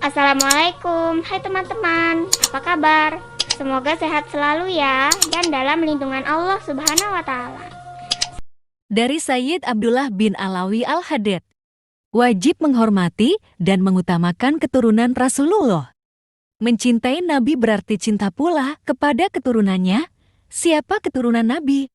Assalamualaikum, hai teman-teman, apa kabar? Semoga sehat selalu ya, dan dalam lindungan Allah Subhanahu wa Ta'ala. Dari Sayyid Abdullah bin Alawi Al-Haddad. Wajib menghormati dan mengutamakan keturunan Rasulullah. Mencintai Nabi berarti cinta pula kepada keturunannya. Siapa keturunan Nabi?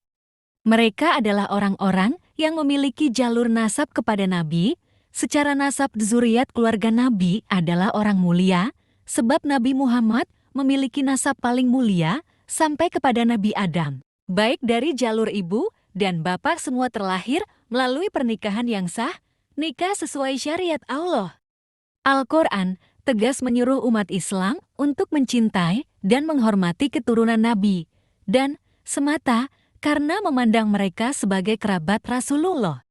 Mereka adalah orang-orang yang memiliki jalur nasab kepada Nabi. Secara nasab zuriat keluarga Nabi adalah orang mulia, sebab Nabi Muhammad memiliki nasab paling mulia sampai kepada Nabi Adam. Baik dari jalur ibu dan bapak semua terlahir melalui pernikahan yang sah, nikah sesuai syariat Allah. Al-Quran tegas menyuruh umat Islam untuk mencintai dan menghormati keturunan Nabi, dan semata karena memandang mereka sebagai kerabat Rasulullah.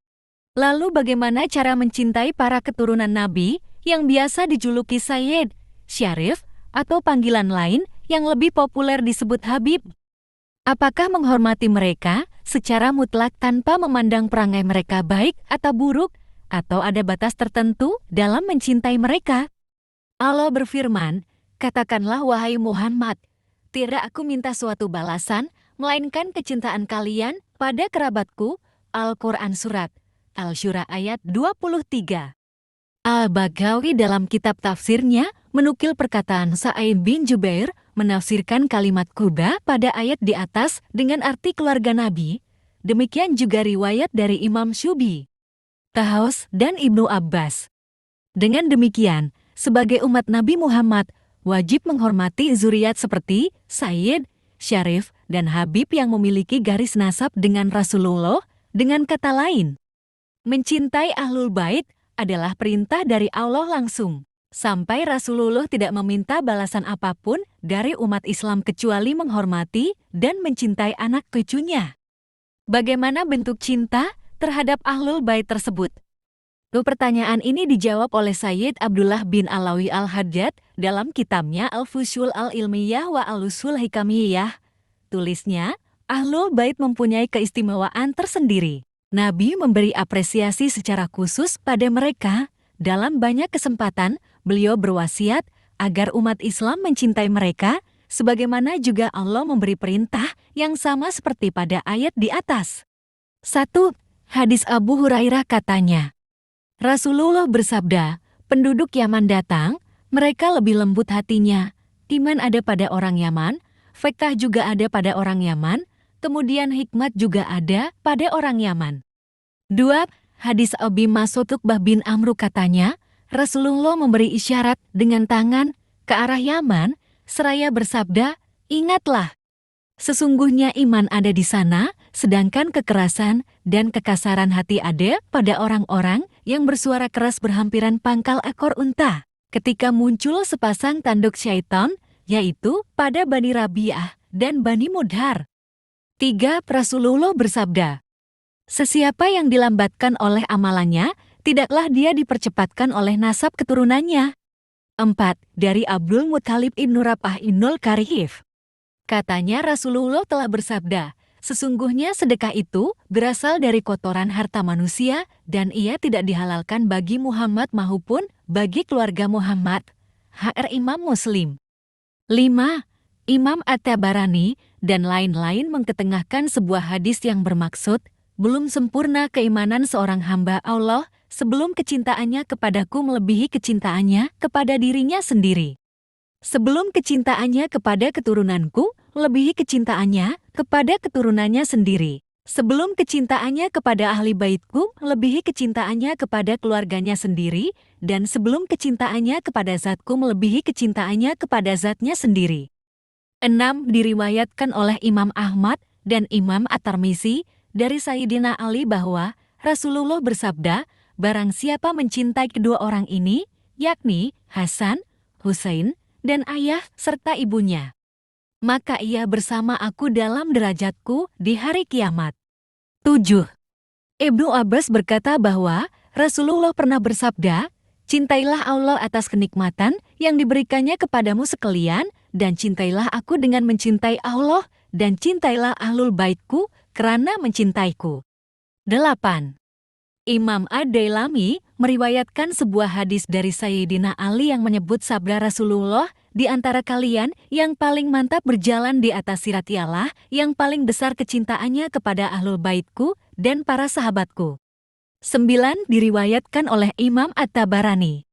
Lalu bagaimana cara mencintai para keturunan Nabi yang biasa dijuluki Sayyid, Syarif, atau panggilan lain yang lebih populer disebut Habib? Apakah menghormati mereka secara mutlak tanpa memandang perangai mereka baik atau buruk, atau ada batas tertentu dalam mencintai mereka? Allah berfirman, "Katakanlah wahai Muhammad, tidak aku minta suatu balasan, melainkan kecintaan kalian pada kerabatku." Al-Quran Surat Al-Syura ayat 23. Al-Baghawi dalam kitab tafsirnya menukil perkataan Sa'id bin Jubair menafsirkan kalimat kurba pada ayat di atas dengan arti keluarga Nabi. Demikian juga riwayat dari Imam Syubi, Tahaus, dan Ibnu Abbas. Dengan demikian, sebagai umat Nabi Muhammad, wajib menghormati zuriat seperti Sayyid, Syarif, dan Habib yang memiliki garis nasab dengan Rasulullah. Dengan kata lain, mencintai Ahlul Bait adalah perintah dari Allah langsung. Sampai Rasulullah tidak meminta balasan apapun dari umat Islam kecuali menghormati dan mencintai anak cucunya. Bagaimana bentuk cinta terhadap Ahlul Bait tersebut? Pertanyaan ini dijawab oleh Sayyid Abdullah bin Alawi Al-Haddad dalam kitabnya Al-Fushul Al-Ilmiyah wa Al-Usul Hikamiyah. Tulisnya, Ahlul Bait mempunyai keistimewaan tersendiri. Nabi memberi apresiasi secara khusus pada mereka. Dalam banyak kesempatan, beliau berwasiat agar umat Islam mencintai mereka, sebagaimana juga Allah memberi perintah yang sama seperti pada ayat di atas. 1. Hadis Abu Hurairah katanya, Rasulullah bersabda, penduduk Yaman datang, mereka lebih lembut hatinya. Iman ada pada orang Yaman, fiqh juga ada pada orang Yaman, kemudian hikmat juga ada pada orang Yaman. 2. Hadis Abi Mas'ud Uqbah bin Amru katanya, Rasulullah memberi isyarat dengan tangan ke arah Yaman, seraya bersabda, ingatlah, sesungguhnya iman ada di sana, sedangkan kekerasan dan kekasaran hati ada pada orang-orang yang bersuara keras berhampiran pangkal ekor unta. Ketika muncul sepasang tanduk syaitan, yaitu pada Bani Rabi'ah dan Bani Mudhar. 3. Rasulullah bersabda, sesiapa yang dilambatkan oleh amalannya, tidaklah dia dipercepatkan oleh nasab keturunannya. 4. Dari Abdul Muthalib ibnu Rabah ibnul Karihif. Katanya Rasulullah telah bersabda, sesungguhnya sedekah itu berasal dari kotoran harta manusia dan ia tidak dihalalkan bagi Muhammad maupun bagi keluarga Muhammad. HR Imam Muslim. 5. Imam At-Tabarani dan lain-lain mengketengahkan sebuah hadis yang bermaksud, belum sempurna keimanan seorang hamba Allah sebelum kecintaannya kepadaku melebihi kecintaannya kepada dirinya sendiri. Sebelum kecintaannya kepada keturunanku, melebihi kecintaannya kepada keturunannya sendiri. Sebelum kecintaannya kepada ahli baitku, melebihi kecintaannya kepada keluarganya sendiri. Dan sebelum kecintaannya kepada zatku, melebihi kecintaannya kepada zatnya sendiri. 6. Diriwayatkan oleh Imam Ahmad dan Imam At-Tirmizi dari Sayyidina Ali bahwa Rasulullah bersabda, barang siapa mencintai kedua orang ini, yakni Hasan, Husain, dan ayah serta ibunya, maka ia bersama aku dalam derajatku di hari kiamat. 7. Ibnu Abbas berkata bahwa Rasulullah pernah bersabda, cintailah Allah atas kenikmatan yang diberikannya kepadamu sekalian, dan cintailah aku dengan mencintai Allah, dan cintailah ahlul baitku karena mencintaiku. 8. Imam Ad-Dailami meriwayatkan sebuah hadis dari Sayyidina Ali yang menyebut sabda Rasulullah, di antara kalian yang paling mantap berjalan di atas sirat ialah yang paling besar kecintaannya kepada ahlul baitku dan para sahabatku. 9. Diriwayatkan oleh Imam At-Tabarani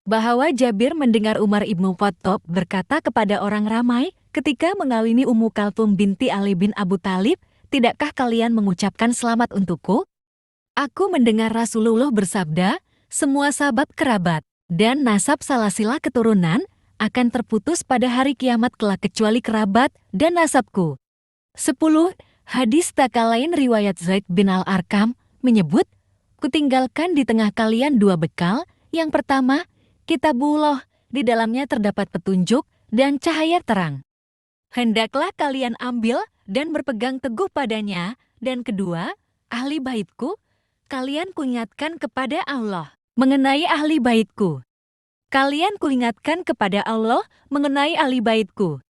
bahwa Jabir mendengar Umar ibnu Khattab berkata kepada orang ramai ketika mengawini Ummu Kalthum binti Ali bin Abu Thalib, "Tidakkah kalian mengucapkan selamat untukku? Aku mendengar Rasulullah bersabda, semua sahabat kerabat dan nasab salasila keturunan akan terputus pada hari kiamat kelak kecuali kerabat dan nasabku." 10. Hadis tak lain riwayat Zaid bin Al-Arqam menyebut, "Kutinggalkan di tengah kalian dua bekal. Yang pertama, Kitabullah, di dalamnya terdapat petunjuk dan cahaya terang. Hendaklah kalian ambil dan berpegang teguh padanya. Dan kedua, ahli baitku, kalian kuingatkan kepada Allah mengenai ahli baitku. Kalian kuingatkan kepada Allah mengenai ahli baitku."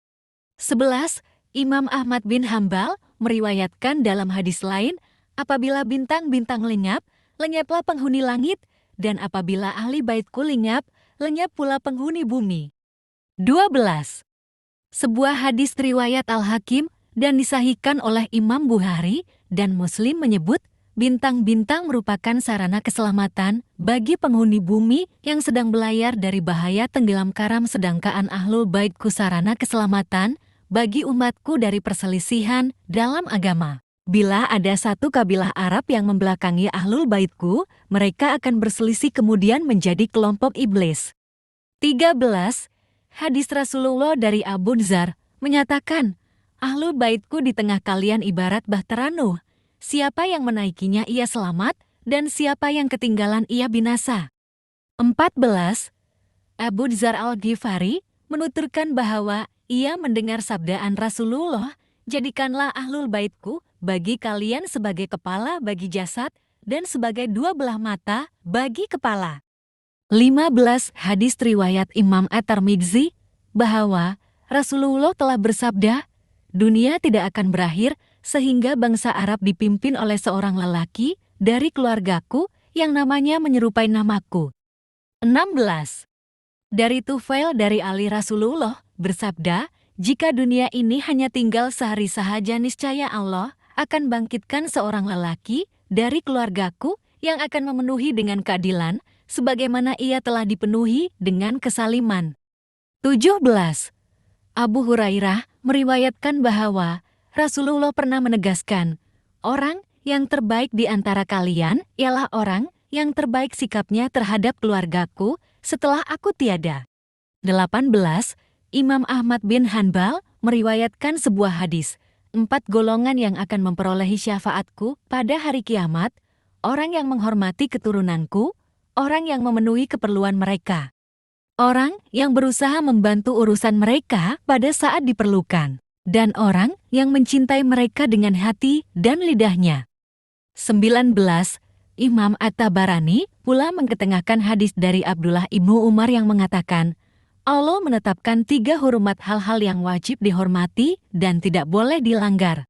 11. Imam Ahmad bin Hambal meriwayatkan dalam hadis lain, apabila bintang-bintang lenyap, lenyaplah penghuni langit, dan apabila ahli baitku lenyap, lenyap pula penghuni bumi. 12. Sebuah hadis riwayat Al-Hakim dan disahihkan oleh Imam Bukhari dan Muslim menyebut, bintang-bintang merupakan sarana keselamatan bagi penghuni bumi yang sedang belayar dari bahaya tenggelam karam, sedangkan ahlul baitku sarana keselamatan bagi umatku dari perselisihan dalam agama. Bila ada satu kabilah Arab yang membelakangi ahlul baitku, mereka akan berselisih kemudian menjadi kelompok iblis. 13. Hadis Rasulullah dari Abu Dzar menyatakan, ahlul baitku di tengah kalian ibarat bahtera Nuh. Siapa yang menaikinya ia selamat, dan siapa yang ketinggalan ia binasa. 14. Abu Dzar Al-Ghifari menuturkan bahwa ia mendengar sabdaan Rasulullah, "Jadikanlah ahlul baitku bagi kalian sebagai kepala bagi jasad dan sebagai dua belah mata bagi kepala." 15. Hadis riwayat Imam At-Tirmidzi bahwa Rasulullah telah bersabda, "Dunia tidak akan berakhir sehingga bangsa Arab dipimpin oleh seorang lelaki dari keluargaku yang namanya menyerupai namaku." 16. Dari Tufail dari Ali Rasulullah bersabda, "Jika dunia ini hanya tinggal sehari sahaja, niscaya Allah akan bangkitkan seorang lelaki dari keluargaku yang akan memenuhi dengan keadilan, sebagaimana ia telah dipenuhi dengan kesaliman." 17. Abu Hurairah meriwayatkan bahwa Rasulullah pernah menegaskan, orang yang terbaik di antara kalian ialah orang yang terbaik sikapnya terhadap keluargaku setelah aku tiada. 18. Imam Ahmad bin Hanbal meriwayatkan sebuah hadis, 4 golongan yang akan memperolehi syafaatku pada hari kiamat, orang yang menghormati keturunanku, orang yang memenuhi keperluan mereka, orang yang berusaha membantu urusan mereka pada saat diperlukan, dan orang yang mencintai mereka dengan hati dan lidahnya. 19. Imam At-Tabarani pula mengetengahkan hadis dari Abdullah ibnu Umar yang mengatakan, Allah menetapkan 3 hurumat hal-hal yang wajib dihormati dan tidak boleh dilanggar.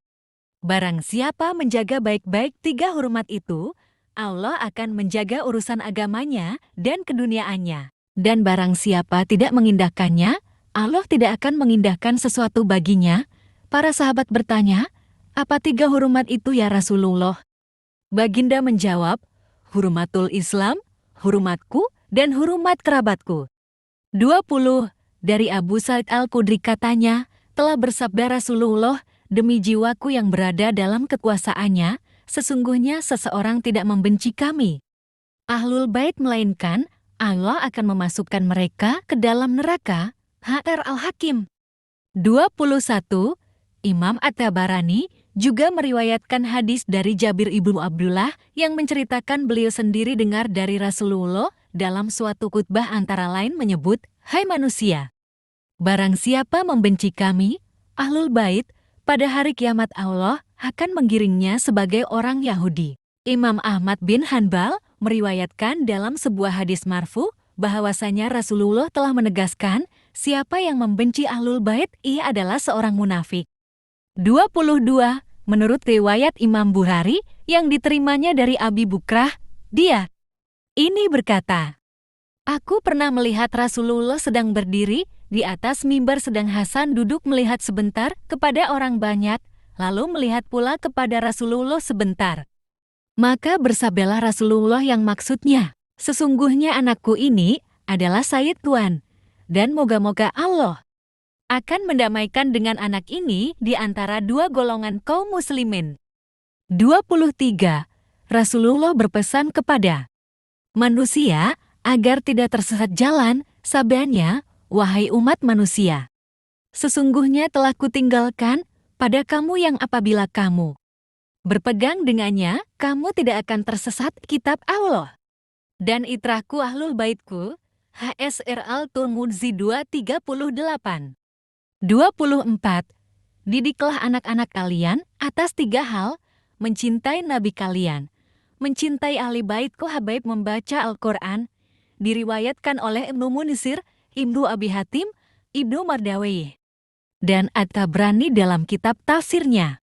Barang siapa menjaga baik-baik 3 hurumat itu, Allah akan menjaga urusan agamanya dan keduniaannya. Dan barang siapa tidak mengindahkannya, Allah tidak akan mengindahkan sesuatu baginya. Para sahabat bertanya, apa 3 hurumat itu ya Rasulullah? Baginda menjawab, hurumatul Islam, hurumatku, dan hurumat kerabatku. 20. Dari Abu Sa'id Al-Khudri katanya, telah bersabda Rasulullah, demi jiwaku yang berada dalam kekuasaannya, sesungguhnya seseorang tidak membenci kami, Ahlul Bait, melainkan Allah akan memasukkan mereka ke dalam neraka. HR Al-Hakim. 21. Imam At-Tabarani juga meriwayatkan hadis dari Jabir ibnu Abdullah yang menceritakan beliau sendiri dengar dari Rasulullah dalam suatu khutbah antara lain menyebut, hai manusia, barang siapa membenci kami, Ahlul Bait, pada hari kiamat Allah akan menggiringnya sebagai orang Yahudi. Imam Ahmad bin Hanbal meriwayatkan dalam sebuah hadis marfu bahwasanya Rasulullah telah menegaskan, siapa yang membenci Ahlul Bait, ia adalah seorang munafik. 22. Menurut riwayat Imam Bukhari yang diterimanya dari Abi Bukrah, Dia ini berkata, "Aku pernah melihat Rasulullah sedang berdiri di atas mimbar sedang Hasan duduk melihat sebentar kepada orang banyak, lalu melihat pula kepada Rasulullah sebentar. Maka bersabdalah Rasulullah yang maksudnya, sesungguhnya anakku ini adalah Sayyid Tuan, dan moga-moga Allah akan mendamaikan dengan anak ini di antara dua golongan kaum muslimin." 23. Rasulullah berpesan kepada manusia agar tidak tersesat jalan, sabdanya, "Wahai umat manusia, sesungguhnya telah kutinggalkan pada kamu yang apabila kamu berpegang dengannya, kamu tidak akan tersesat kitab Allah. Dan itrahku ahlul baitku." HSR Al-Turmudzi 238. 24. Didiklah anak-anak kalian atas 3 hal: mencintai Nabi kalian, mencintai ahli baitku. Habaib membaca Al-Quran. Diriwayatkan oleh Ibnu Munsir, Ibnu Abi Hatim, Ibnu Mardaweyh, dan At-Tabrani dalam kitab tafsirnya.